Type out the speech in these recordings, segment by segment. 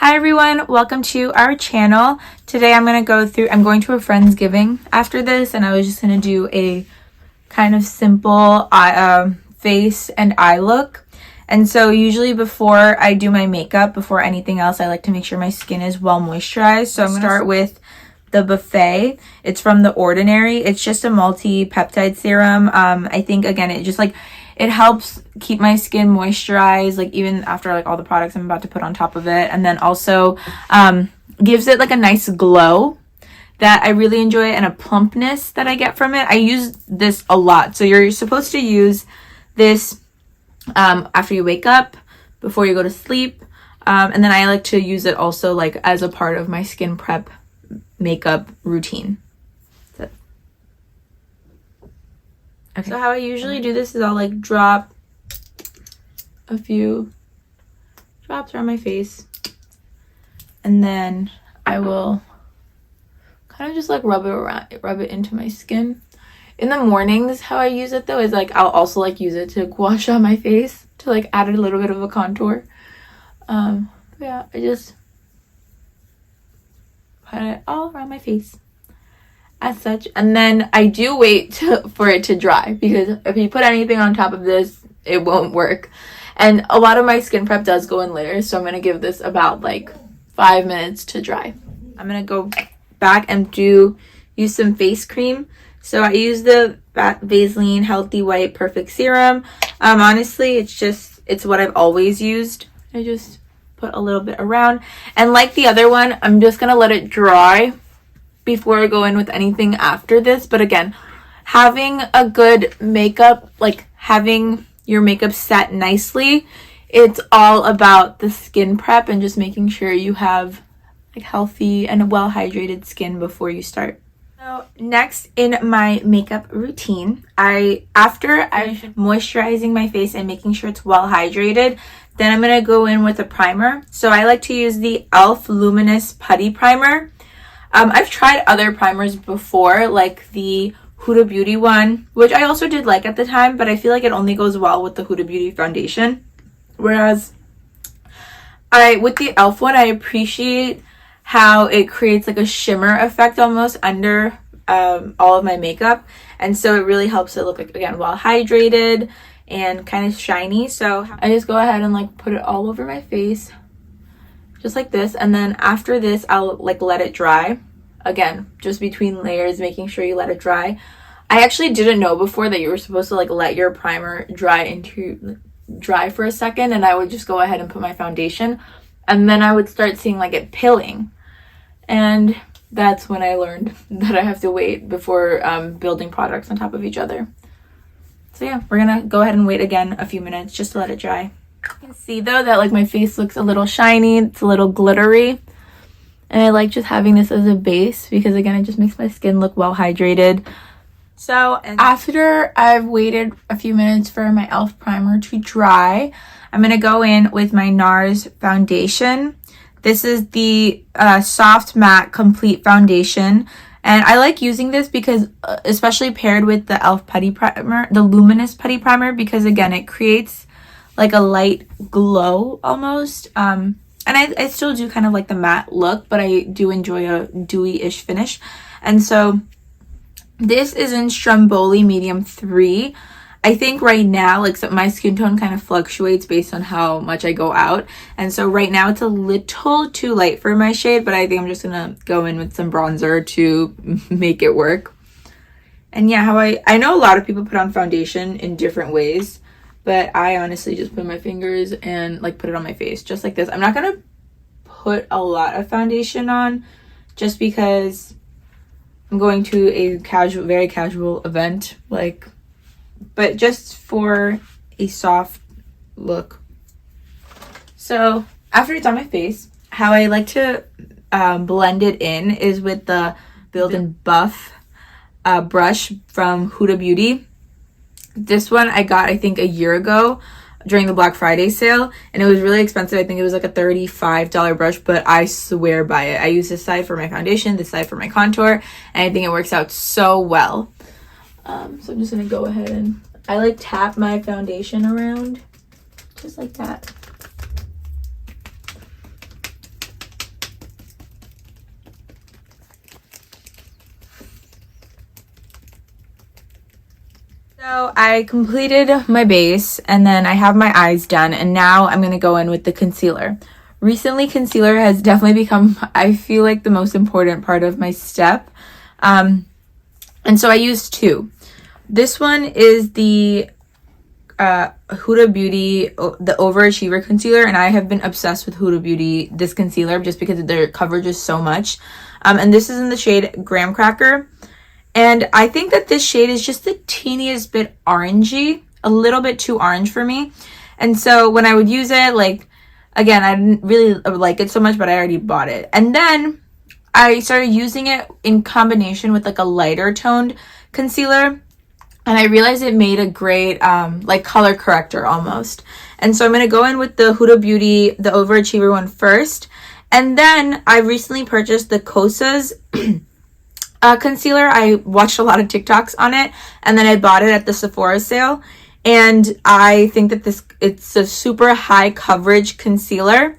Hi everyone, welcome to our channel. Today I'm going to a Friendsgiving after this, and I was just going to do a kind of simple face and eye look. And so usually before I do my makeup, before anything else, I like to make sure my skin is well moisturized. So I'm going to start with the Buffet. It's from The Ordinary. It's just a multi-peptide serum. I think, again, it helps keep my skin moisturized, like even after like all the products I'm about to put on top of it. And then also gives it like a nice glow that I really enjoy and a plumpness that I get from it. I use this a lot. So you're supposed to use this after you wake up, before you go to sleep. And then I like to use it also like as a part of my skin prep makeup routine. Okay. So how I usually do this is I'll like drop a few drops around my face, and then I will kind of just like rub it into my skin. In the mornings, how I use it though is like I'll also like use it to gua sha my face to like add a little bit of a contour. Yeah, I just put it all around my face as such, and then I do wait for it to dry, because if you put anything on top of this, it won't work. And a lot of my skin prep does go in layers, so I'm going to give this about like 5 minutes to dry. I'm going to go back and use some face cream. So I use the Vaseline Healthy White Perfect Serum. Honestly, it's what I've always used. I just put a little bit around, and like the other one, I'm just going to let it dry before I go in with anything after this. But again, having a good makeup, like having your makeup set nicely, it's all about the skin prep and just making sure you have like healthy and well hydrated skin before you start. So next in my makeup routine, after I'm moisturizing my face and making sure it's well hydrated, then I'm going to go in with a primer. So I like to use the e.l.f. Luminous Putty Primer. I've tried other primers before, like the Huda Beauty one, which I also did like at the time, but I feel like it only goes well with the Huda Beauty foundation. Whereas with the e.l.f. one, I appreciate how it creates like a shimmer effect almost under all of my makeup. And so it really helps it look like, again, well hydrated and kind of shiny. So I just go ahead and like put it all over my face, just like this. And then after this, I'll like let it dry. Again, just between layers, making sure you let it dry. I actually didn't know before that you were supposed to like let your primer dry for a second, and I would just go ahead and put my foundation, and then I would start seeing like it pilling. And that's when I learned that I have to wait before building products on top of each other. So yeah, we're gonna go ahead and wait again a few minutes just to let it dry. You can see though that like my face looks a little shiny, it's a little glittery, and I like just having this as a base because again it just makes my skin look well hydrated. So after I've waited a few minutes for my e.l.f. primer to dry, I'm gonna go in with my NARS foundation. This is the Soft Matte Complete Foundation. And I like using this because, especially paired with the e.l.f. Putty Primer, the Luminous Putty Primer, because again, it creates like a light glow almost. And I still do kind of like the matte look, but I do enjoy a dewy-ish finish. And so this is in Stromboli Medium 3. I think right now, like, so my skin tone kind of fluctuates based on how much I go out. And so right now it's a little too light for my shade, but I think I'm just going to go in with some bronzer to make it work. And yeah, I know a lot of people put on foundation in different ways, but I honestly just put my fingers and like put it on my face just like this. I'm not going to put a lot of foundation on just because I'm going to a very casual event, like, but just for a soft look. So after it's on my face, how I like to blend it in is with the Build and Buff brush from Huda Beauty. This one I got, I think, a year ago during the Black Friday sale, and it was really expensive. I think it was like a $35 brush, but I swear by it. I use this side for my foundation, this side for my contour, and I think it works out so well. So I'm just gonna go ahead and I like tap my foundation around just like that. So I completed my base and then I have my eyes done, and now I'm going to go in with the concealer. Recently, concealer has definitely become, I feel like, the most important part of my step. And so I used two. This one is the Huda Beauty, the Overachiever concealer, and I have been obsessed with Huda Beauty, this concealer, just because their coverage is so much. And this is in the shade Graham Cracker. And I think that this shade is just the teeniest bit orangey, a little bit too orange for me. And so when I would use it, like, again, I didn't really like it so much, but I already bought it. And then I started using it in combination with like a lighter toned concealer. And I realized it made a great like color corrector almost. And so I'm going to go in with the Huda Beauty, the Overachiever one first. And then I recently purchased the Kosas concealer. I watched a lot of TikToks on it, and then I bought it at the Sephora sale. And I think that it's a super high coverage concealer,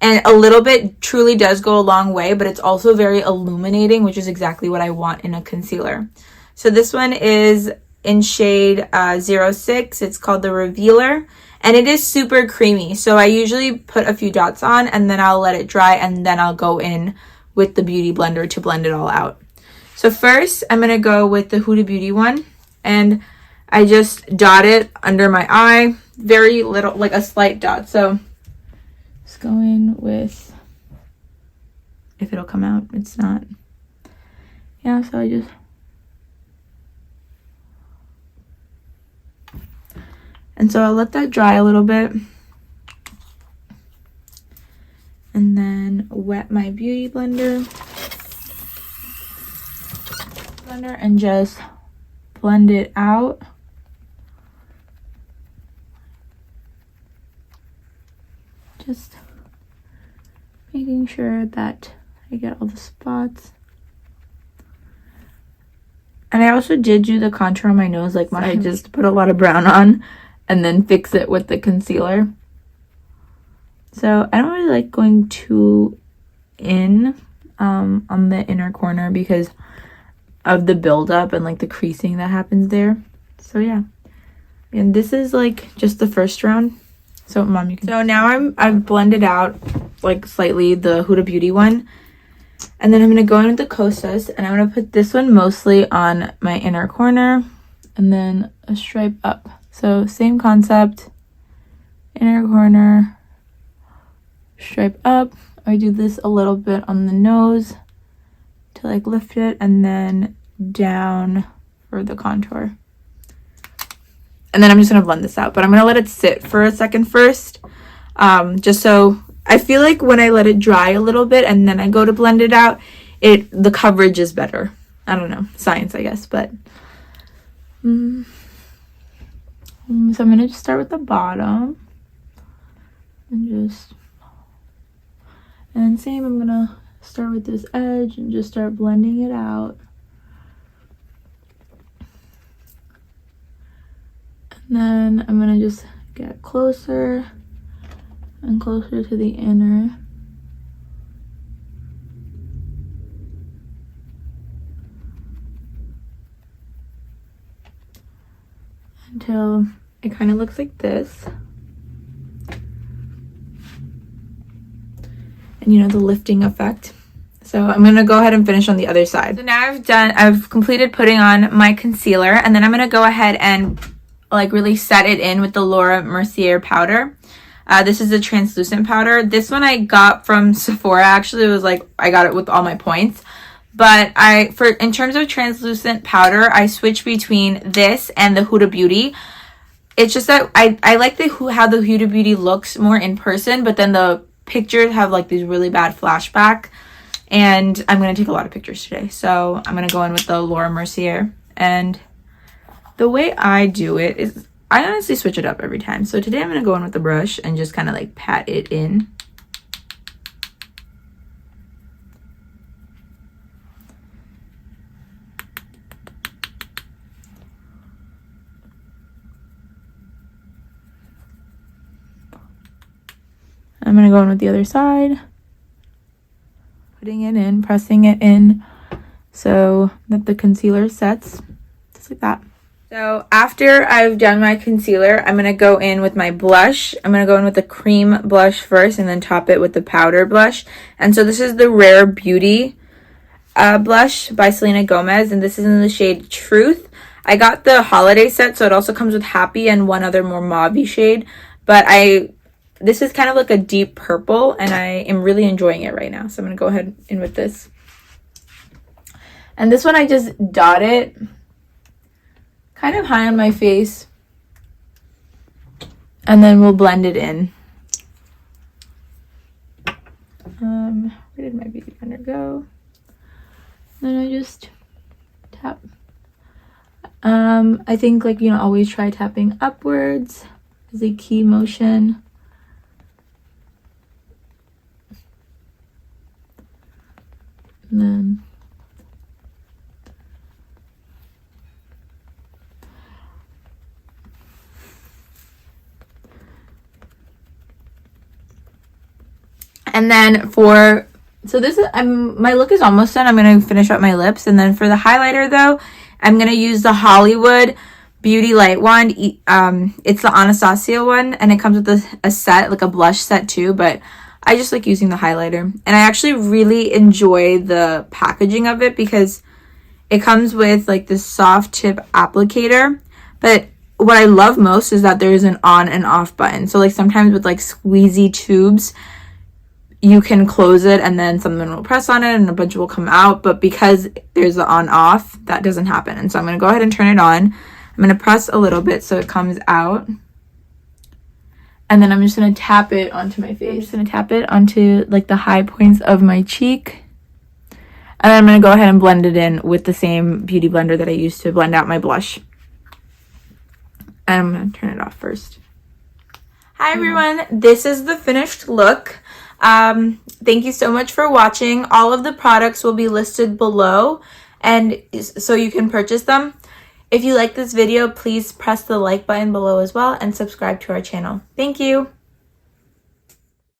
and a little bit truly does go a long way, but it's also very illuminating, which is exactly what I want in a concealer. So this one is in shade 06. It's called the Revealer, and it is super creamy. So I usually put a few dots on and then I'll let it dry, and then I'll go in with the Beauty Blender to blend it all out. So first, I'm going to go with the Huda Beauty one, and I just dot it under my eye, very little, like a slight dot. So just go in with, if it'll come out, it's not. Yeah, so I just, and so I'll let that dry a little bit, and then wet my Beauty Blender and just blend it out. Just making sure that I get all the spots. And I also did do the contour on my nose, like I just put a lot of brown on and then fix it with the concealer. So I don't really like going too in on the inner corner because of the buildup and like the creasing that happens there. So yeah, and this is like just the first round. So mom, you can. So now I've blended out like slightly the Huda Beauty one, and then I'm gonna go in with the Kosas, and I'm gonna put this one mostly on my inner corner, and then a stripe up. So same concept, inner corner, stripe up. I do this a little bit on the nose to like lift it, and then down for the contour. And then I'm just gonna blend this out, but I'm gonna let it sit for a second first, just so I feel like when I let it dry a little bit and then I go to blend it out, the coverage is better. I don't know, science I guess, but so I'm gonna just start with the bottom and same, I'm gonna start with this edge and just start blending it out. And then I'm gonna just get closer and closer to the inner. Until it kind of looks like this. And you know, the lifting effect. So I'm going to go ahead and finish on the other side. So now I've completed putting on my concealer, and then I'm going to go ahead and like really set it in with the Laura Mercier powder. This is a translucent powder. This one I got from Sephora. Actually, it was like I got it with all my points. But in terms of translucent powder, I switch between this and the Huda Beauty. It's just that I like how the Huda Beauty looks more in person, but then the pictures have like these really bad flashback. And I'm going to take a lot of pictures today. So I'm going to go in with the Laura Mercier. And the way I do it is I honestly switch it up every time. So today I'm going to go in with the brush and just kind of like pat it in. I'm going to go in with the other side. Putting it in, pressing it in so that the concealer sets. Just like that. So after I've done my concealer, I'm going to go in with my blush. I'm going to go in with the cream blush first and then top it with the powder blush. And so this is the Rare Beauty blush by Selena Gomez, and this is in the shade Truth. I got the holiday set, so it also comes with Happy and one other more mauve-y shade. But this is kind of like a deep purple, and I am really enjoying it right now. So I'm going to go ahead in with this. And this one I just dot it kind of high on my face, and then we'll blend it in. Where did my beauty blender go? Then I just tap. I think, like, always try tapping upwards as a key motion. And then so this is, my look is almost done. I'm going to finish up my lips. And then for the highlighter, though, I'm going to use the Hollywood Beauty Light Wand. It's the Anastasia one, and it comes with a set, like a blush set too, but I just like using the highlighter. And I actually really enjoy the packaging of it because it comes with like this soft tip applicator. But what I love most is that there's an on and off button. So like sometimes with like squeezy tubes, you can close it and then something will press on it and a bunch will come out. But because there's the on off, that doesn't happen. And so I'm going to go ahead and turn it on. I'm going to press a little bit so it comes out. And then I'm just going to tap it onto my face. I'm just going to tap it onto like the high points of my cheek. And then I'm going to go ahead and blend it in with the same beauty blender that I used to blend out my blush. And I'm going to turn it off first. Hi everyone, this is the finished look. Thank you so much for watching. All of the products will be listed below, and so you can purchase them. If you like this video, please press the like button below as well and subscribe to our channel. Thank you.